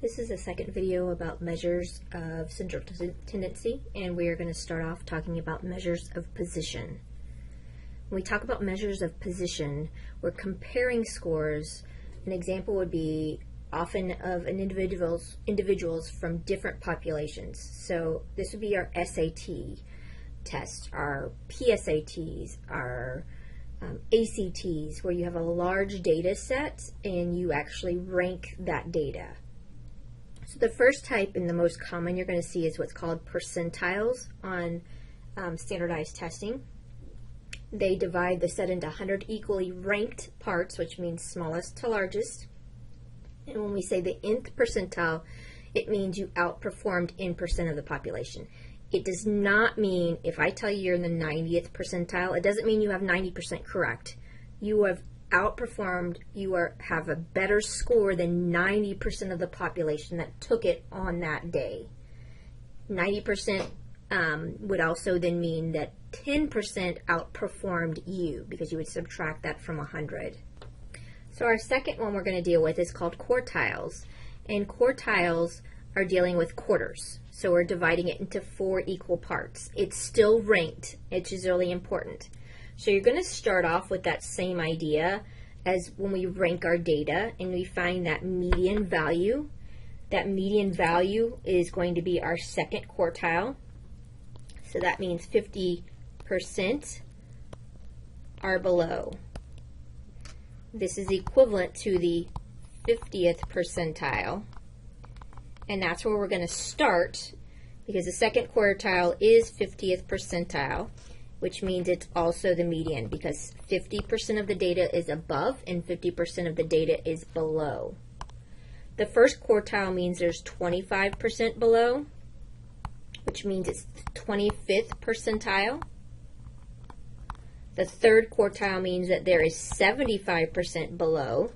This is the second video about measures of central tendency, and we are going to start off talking about measures of position. When we talk about measures of position, we're comparing scores. An example would be often of an individuals from different populations. So this would be our SAT test, our PSATs, our ACTs, where you have a large data set and you actually rank that data. So the first type and the most common you're going to see is what's called percentiles on standardized testing. They divide the set into 100 equally ranked parts, which means smallest to largest. And when we say the nth percentile, it means you outperformed n% of the population. It does not mean, if I tell you you're in the 90th percentile, it doesn't mean you have 90% correct. You have outperformed, have a better score than 90% of the population that took it on that day. 90% would also then mean that 10% outperformed you, because you would subtract that from 100. So our second one we're going to deal with is called quartiles, and quartiles are dealing with quarters. So we're dividing it into 4 equal parts. It's still ranked, which is really important. So you're going to start off with that same idea as when we rank our data and we find that median value. That median value is going to be our second quartile. So that means 50% are below. This is equivalent to the 50th percentile. And that's where we're going to start, because the second quartile is 50th percentile, which means it's also the median, because 50% of the data is above and 50% of the data is below. The first quartile means there's 25% below, which means it's the 25th percentile. The third quartile means that there is 75% below,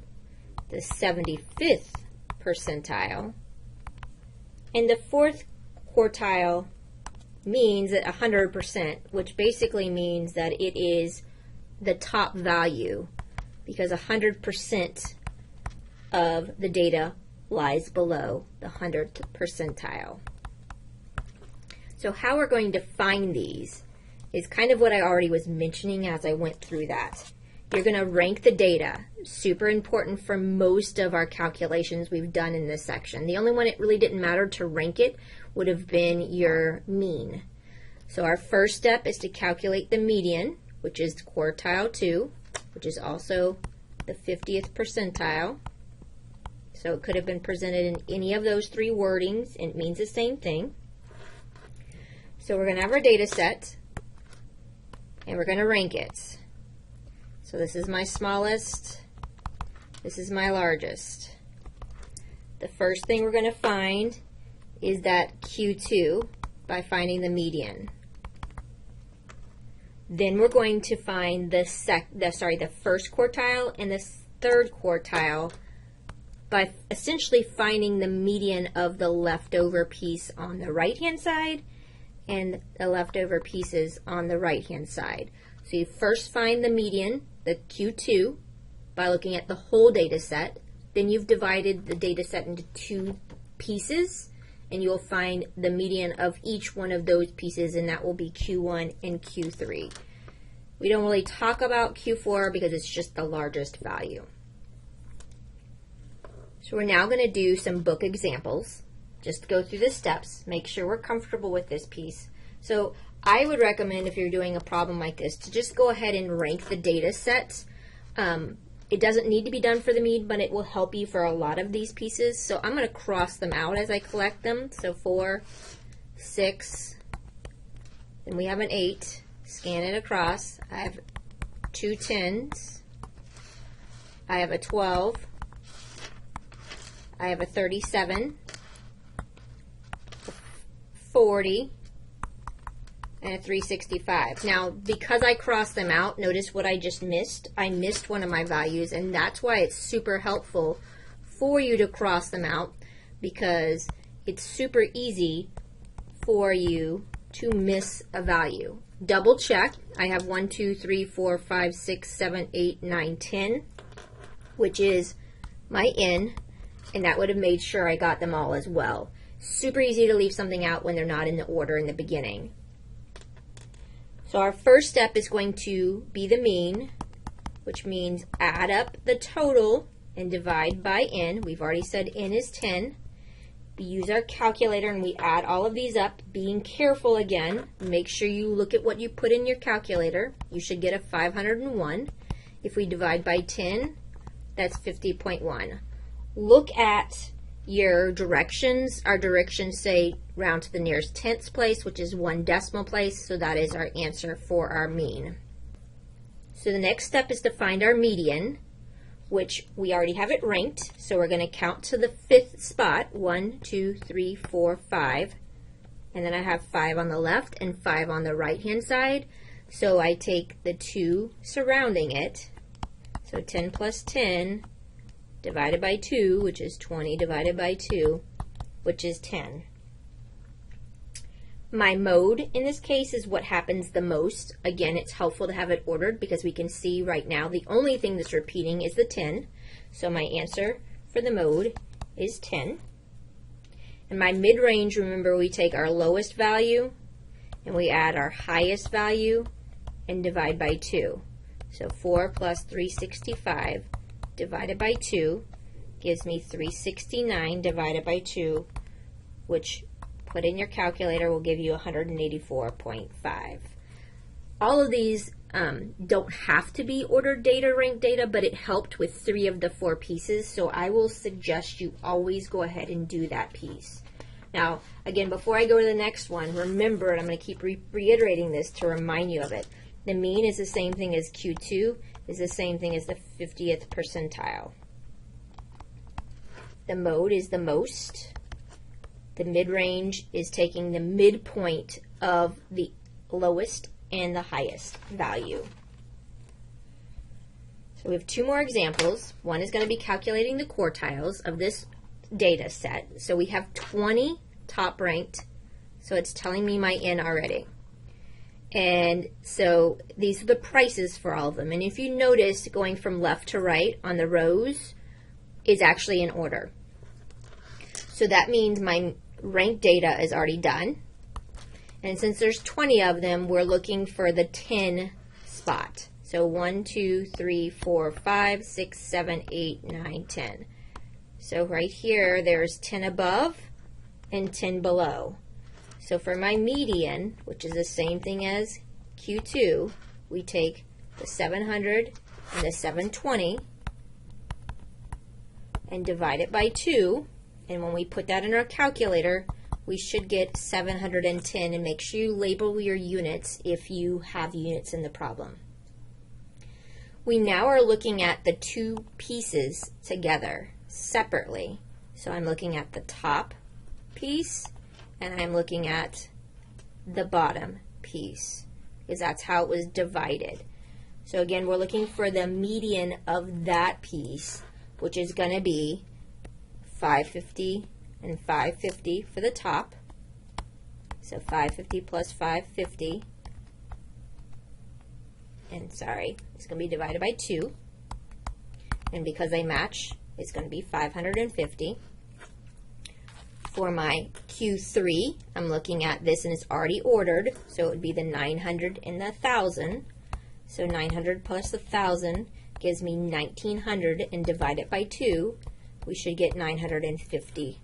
the 75th percentile. And the fourth quartile means that 100%, which basically means that it is the top value, because 100% of the data lies below the 100th percentile. So how we're going to find these is kind of what I already was mentioning as I went through that. You're going to rank the data. Super important for most of our calculations we've done in this section. The only one it really didn't matter to rank it would have been your mean. So our first step is to calculate the median, which is quartile 2, which is also the 50th percentile. So it could have been presented in any of those 3 wordings, and it means the same thing. So we're going to have our data set, and we're going to rank it. So this is my smallest, this is my largest. The first thing we're going to find is that Q2 by finding the median. Then we're going to find the first quartile and the third quartile by essentially finding the median of the leftover piece on the right-hand side and the leftover pieces on the right-hand side. So you first find the median, the Q2, by looking at the whole data set. Then you've divided the data set into 2 pieces, and you'll find the median of each one of those pieces, and that will be Q1 and Q3. We don't really talk about Q4 because it's just the largest value. So we're now going to do some book examples. Just go through the steps, make sure we're comfortable with this piece. So I would recommend, if you're doing a problem like this, to just go ahead and rank the data sets. It doesn't need to be done for the mean, but it will help you for a lot of these pieces. So I'm going to cross them out as I collect them. So 4, 6, then we have an 8, scan it across. I have 2 10s, I have a 12, I have a 37, 40, and a 365. Now, because I crossed them out, notice what I just missed. I missed one of my values, and that's why it's super helpful for you to cross them out, because it's super easy for you to miss a value. Double check. I have 1, 2, 3, 4, 5, 6, 7, 8, 9, 10, which is my N, And that would have made sure I got them all as well. Super easy to leave something out when they're not in the order in the beginning. So our first step is going to be the mean, which means add up the total and divide by n. We've already said n is 10. We use our calculator and we add all of these up, being careful again. Make sure you look at what you put in your calculator. You should get a 501. If we divide by 10, that's 50.1. Look at your directions. Our directions say round to the nearest tenths place, which is 1 decimal place, so that is our answer for our mean. So the next step is to find our median, which we already have it ranked, so we're going to count to the 5th spot, 1, 2, 3, 4, 5, and then I have 5 on the left and 5 on the right hand side, so I take the 2 surrounding it, so 10 plus 10 divided by 2, which is 20 divided by 2, which is 10. My mode in this case is what happens the most. Again, it's helpful to have it ordered because we can see right now the only thing that's repeating is the 10. So my answer for the mode is 10. And my mid-range, remember we take our lowest value and we add our highest value and divide by 2. So 4 plus 365 divided by 2 gives me 369 divided by 2, which put in your calculator will give you 184.5. All of these don't have to be ordered data, ranked data, but it helped with 3 of the 4 pieces, so I will suggest you always go ahead and do that piece. Now, again, before I go to the next one, remember, and I'm going to keep reiterating this to remind you of it, the mean is the same thing as Q2, is the same thing as the 50th percentile. The mode is the most. The mid-range is taking the midpoint of the lowest and the highest value. So we have 2 more examples. One is going to be calculating the quartiles of this data set. So we have 20 top ranked, so it's telling me my N already. And so these are the prices for all of them. And if you notice, going from left to right on the rows is actually in order. So that means my ranked data is already done. And since there's 20 of them, we're looking for the 10 spot. So 1, 2, 3, 4, 5, 6, 7, 8, 9, 10. So right here, there's 10 above and 10 below. So for my median, which is the same thing as Q2, we take the 700 and the 720 and divide it by 2. And when we put that in our calculator, we should get 710, and make sure you label your units if you have units in the problem. We now are looking at the 2 pieces together separately. So I'm looking at the top piece and I'm looking at the bottom piece because that's how it was divided. So again, we're looking for the median of that piece, which is going to be 550 and 550 for the top. So 550 plus 550, and sorry, it's going to be divided by 2. And because they match, it's going to be 550. For my Q3, I'm looking at this and it's already ordered, so it would be the 900 and the 1,000. So 900 plus 1,000 gives me 1,900, and divide it by 2, we should get $950.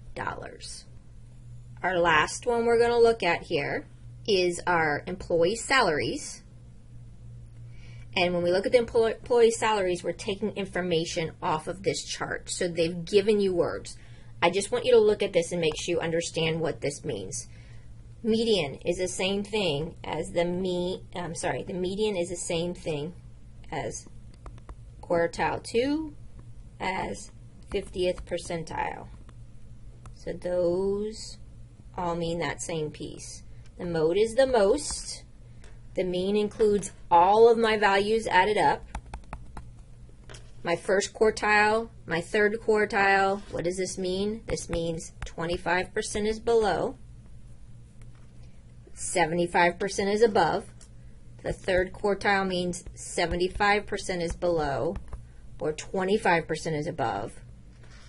Our last one we're going to look at here is our employee salaries. And when we look at the employee salaries, we're taking information off of this chart. So they've given you words. I just want you to look at this and make sure you understand what this means. Median is the same thing as the median is the same thing as quartile 2 as 50th percentile. So those all mean that same piece. The mode is the most. The mean includes all of my values added up. My first quartile, my third quartile, what does this mean? This means 25% is below, 75% is above. The third quartile means 75% is below, or 25% is above.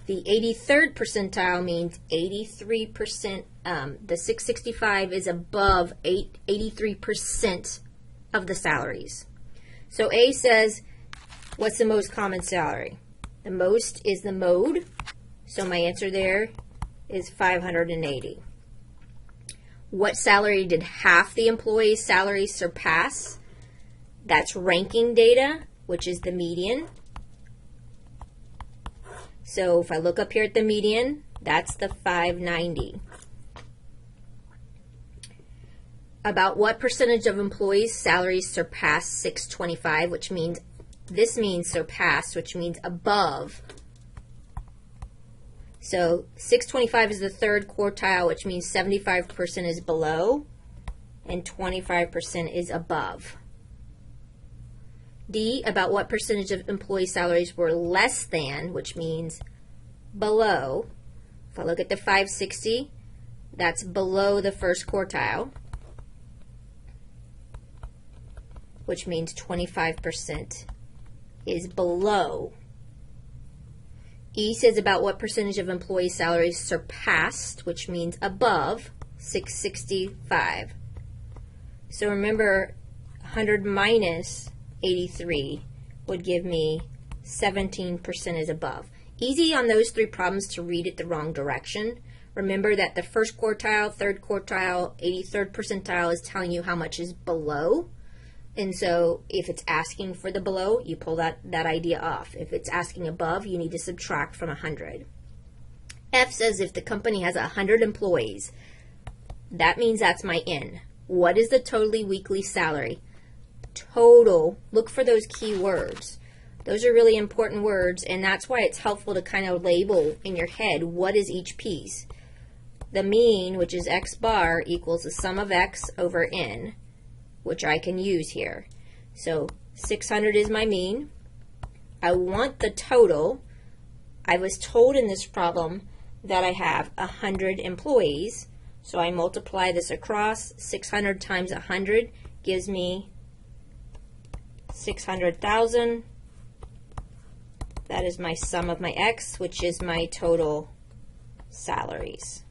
The 83rd percentile means 83%, the 665 is above 83% of the salaries. So A says, what's the most common salary? The most is the mode, so my answer there is 580. What salary did half the employees' salaries surpass? That's ranking data, which is the median. So if I look up here at the median, that's the 590. About what percentage of employees' salaries surpass 625, which means, this means surpass, which means above. So 625 is the third quartile, which means 75% is below and 25% is above. D, about what percentage of employee salaries were less than, which means below. If I look at the 560, that's below the first quartile, which means 25% is below. E says about what percentage of employee salaries surpassed, which means above 665. So remember, 100 minus 83 would give me 17% is above. Easy on those three problems to read it the wrong direction. Remember that the first quartile, third quartile, 83rd percentile is telling you how much is below. And so if it's asking for the below, you pull that idea off. If it's asking above, you need to subtract from 100. F says if the company has 100 employees, that means that's my N. What is the totally weekly salary? Total, look for those key words. Those are really important words, and that's why it's helpful to kind of label in your head what is each piece. The mean, which is x bar, equals the sum of x over n, which I can use here. So 600 is my mean. I want the total. I was told in this problem that I have 100 employees, so I multiply this across. 600 times 100 gives me 600,000. That is my sum of my x, which is my total salaries.